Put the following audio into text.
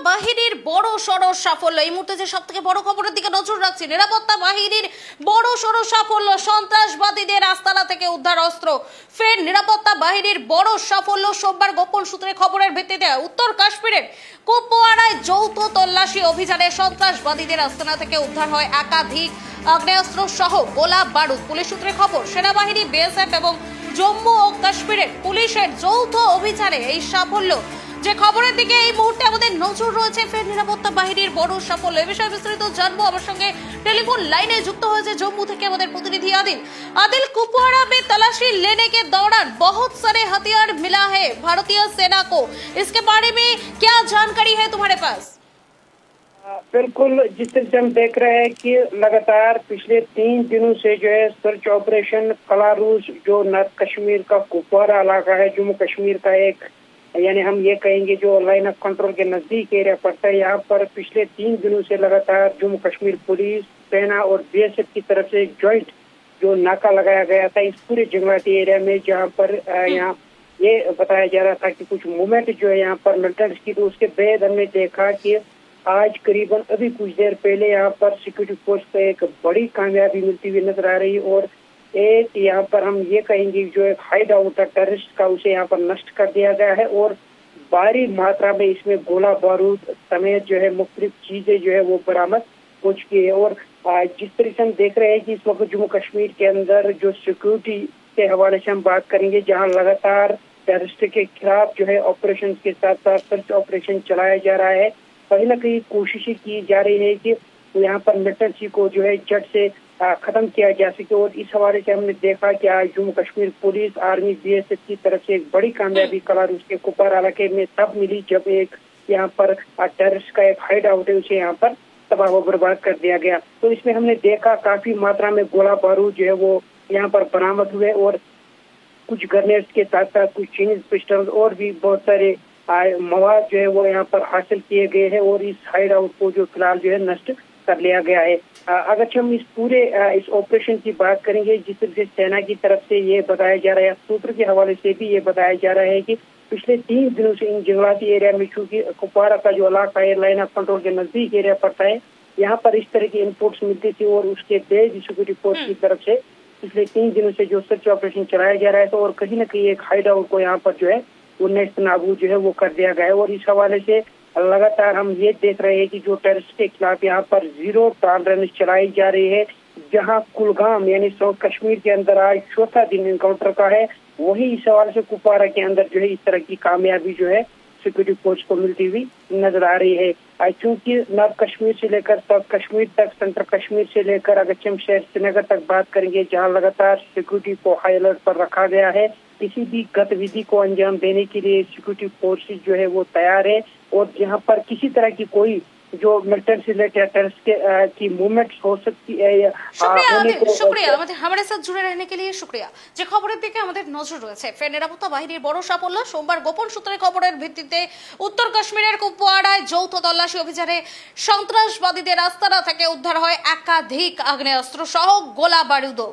বাহিনীর বড় সড় সাফল্য। এই মুহূর্তে যে সবথেকে বড় খবরের দিকে নজর রাখছি, নিরাপত্তা বাহিনীর বড় সড় সাফল্য, সন্ত্রাসবাদীদের আস্তানা থেকে উদ্ধার অস্ত্র। ফের নিরাপত্তা বাহিনীর বড় সাফল্য। সোমবার গোপন সূত্রে খবরের ভিত্তিতে উত্তর কাশ্মীরের কুপওয়ারায় যৌথ তল্লাশি অভিযানে সন্ত্রাসবাদীদের আস্তানা থেকে উদ্ধার হয় একাধিক আগ্নেয়াস্ত্র সহ গোলা বারুদ। পুলিশ সূত্রে খবর, সেনাবাহিনী, বিএসএফ এবং জম্মু ও কাশ্মীরের পুলিশের যৌথ অভিযানে এই সাফল্য। যে খবরের দিকে এই মুহূর্তে আমাদের নজর রয়েছে, ফের নিরাপত্তা বাহিনীর বড় সাফল্য। এই বিষয়ে বিস্তারিত জানবো। আমার সঙ্গে টেলিফোন লাইনে যুক্ত হয়েছে জম্মू থেকে আমাদের প্রতিনিধि आदिल। आदिल, कुपवाड़ा में तलाशी लेने के दौरान बहुत सारे हथियार मिला है भारतीय सेना को, इसके बारे में क्या जानकारी है तुम्हारे पास? बिल्कुल, जिस तरह से हम देख रहे हैं कि लगातार पिछले 3 दिनों से जो है सर्च ऑपरेशन कलारूस, जो नॉर्थ कश्मीर का कुपवाड़ा इलाका है, जम्मू कश्मीर का एक, यानी हम ये कहेंगे जो लाइन ऑफ कंट्रोल के नजदीक एरिया पड़ता है, यहाँ पर पिछले 3 दिनों से लगातार जम्मू कश्मीर पुलिस, सेना और बीएसएफ की तरफ से जॉइंट जो नाका लगाया गया था इस पूरे जंगलाती एरिया में, जहाँ पर यहाँ ये बताया जा रहा था कि कुछ मूवमेंट जो है यहाँ पर मिलिटेंट्स की, तो उसके बाद हमने देखा कि आज करीबन अभी कुछ देर पहले यहाँ पर सिक्योरिटी फोर्स को एक बड़ी कामयाबी मिलती हुई नजर आ रही, और एक यहाँ पर हम ये कहेंगे जो एक हाइड आउट है टेररिस्ट का, उसे यहाँ पर नष्ट कर दिया गया है, और भारी मात्रा में इसमें गोला बारूद समेत जो है मुख्तलिफ चीजें जो है वो बरामद हो चुकी है। और जिस तरह से हम देख रहे हैं कि इस वक्त जम्मू कश्मीर के अंदर जो सिक्योरिटी के हवाले से हम बात करेंगे, जहाँ लगातार टेररिस्ट के खिलाफ जो है ऑपरेशन के साथ साथ सर्च ऑपरेशन चलाया जा रहा है। कहीं न कहीं कोशिशें की जा रही है कि यहाँ पर मिलिटेंसी को जो है जड़ से खत्म किया जा सके, और इस हवाले से हमने देखा कि आज Jammu Kashmir police, army, BSF की तरफ से एक बड़ी कामयाबी कलारूस के कुपवाड़ा इलाके में तब मिली जब एक यहाँ पर टेररिस्ट का एक हाइड आउट है, उसे यहाँ पर तबाह व बर्बाद कर दिया गया। तो इसमें हमने देखा काफी मात्रा में गोला बारूद जो है वो यहाँ पर बरामद हुए, और कुछ ग्रेनेड्स के साथ साथ कुछ चीनीज पिस्टल और भी बहुत सारे मवाद जो है वो यहाँ पर हासिल किए गए हैं, और इस हाइड आउट को जो फिलहाल जो है नष्ट कर लिया गया है। अगर हम इस पूरे इस ऑपरेशन की बात करेंगे, जिस तरह से सेना की तरफ से ये बताया जा रहा है, सूत्र के हवाले से भी ये बताया जा रहा है कि पिछले 3 दिनों से इन जंगलाती एरिया में, चूंकि कुपवाड़ा का जो इलाका है लाइन ऑफ कंट्रोल के नजदीक एरिया पड़ता है, यहाँ पर इस तरह की इनपुट्स मिलती थी, और उसके बेस सिक्योरिटी फोर्स की तरफ से पिछले 3 दिनों से जो सर्च ऑपरेशन चलाया जा रहा है, तो और कहीं न कहीं एक हाइड आउट को यहाँ पर जो है वो नेस्त नाबूद जो है वो कर दिया गया है। और इस हवाले से लगातार हम ये देख रहे हैं कि जो टेररिस्ट के खिलाफ यहाँ पर जीरो टॉलरेंस चलाई जा रही है, जहाँ कुलगाम यानी साउथ कश्मीर के अंदर आज चौथा दिन एनकाउंटर का है, वही इस हवाले से कुपवाड़ा के अंदर जो है इस तरह की कामयाबी जो है सिक्योरिटी फोर्स को मिलती हुई नजर आ रही है। चूंकि नॉर्थ कश्मीर से लेकर साउथ कश्मीर तक, सेंट्रल कश्मीर से लेकर अगर हम शहर श्रीनगर तक बात करेंगे, जहां लगातार सिक्योरिटी को हाई अलर्ट पर रखा गया है, किसी भी गतिविधि को अंजाम देने के लिए सिक्योरिटी फोर्सेज जो है वो तैयार है, और जहां पर किसी तरह की कोई जो मिलिटेंट से रिलेटेड टेररिस्ट की मूवमेंट्स हो सकती है शुक्रिया हमारे साथ जुड़े रहने के लिए शुक्रिया। যে খবরের দিকে আমাদের নজর রয়েছে, ফের নিরাপত্তা বাহিনীর বড় সাফল্য। সোমবার গোপন সূত্রে খবরের ভিত্তিতে উত্তর কাশ্মীরের কুপওয়াড়ায় যৌথ তল্লাশি অভিযানে সন্ত্রাসবাদীদের আস্তানা থেকে উদ্ধার হয় একাধিক আগ্নেয়াস্ত্র সহ গোলা বারুদ।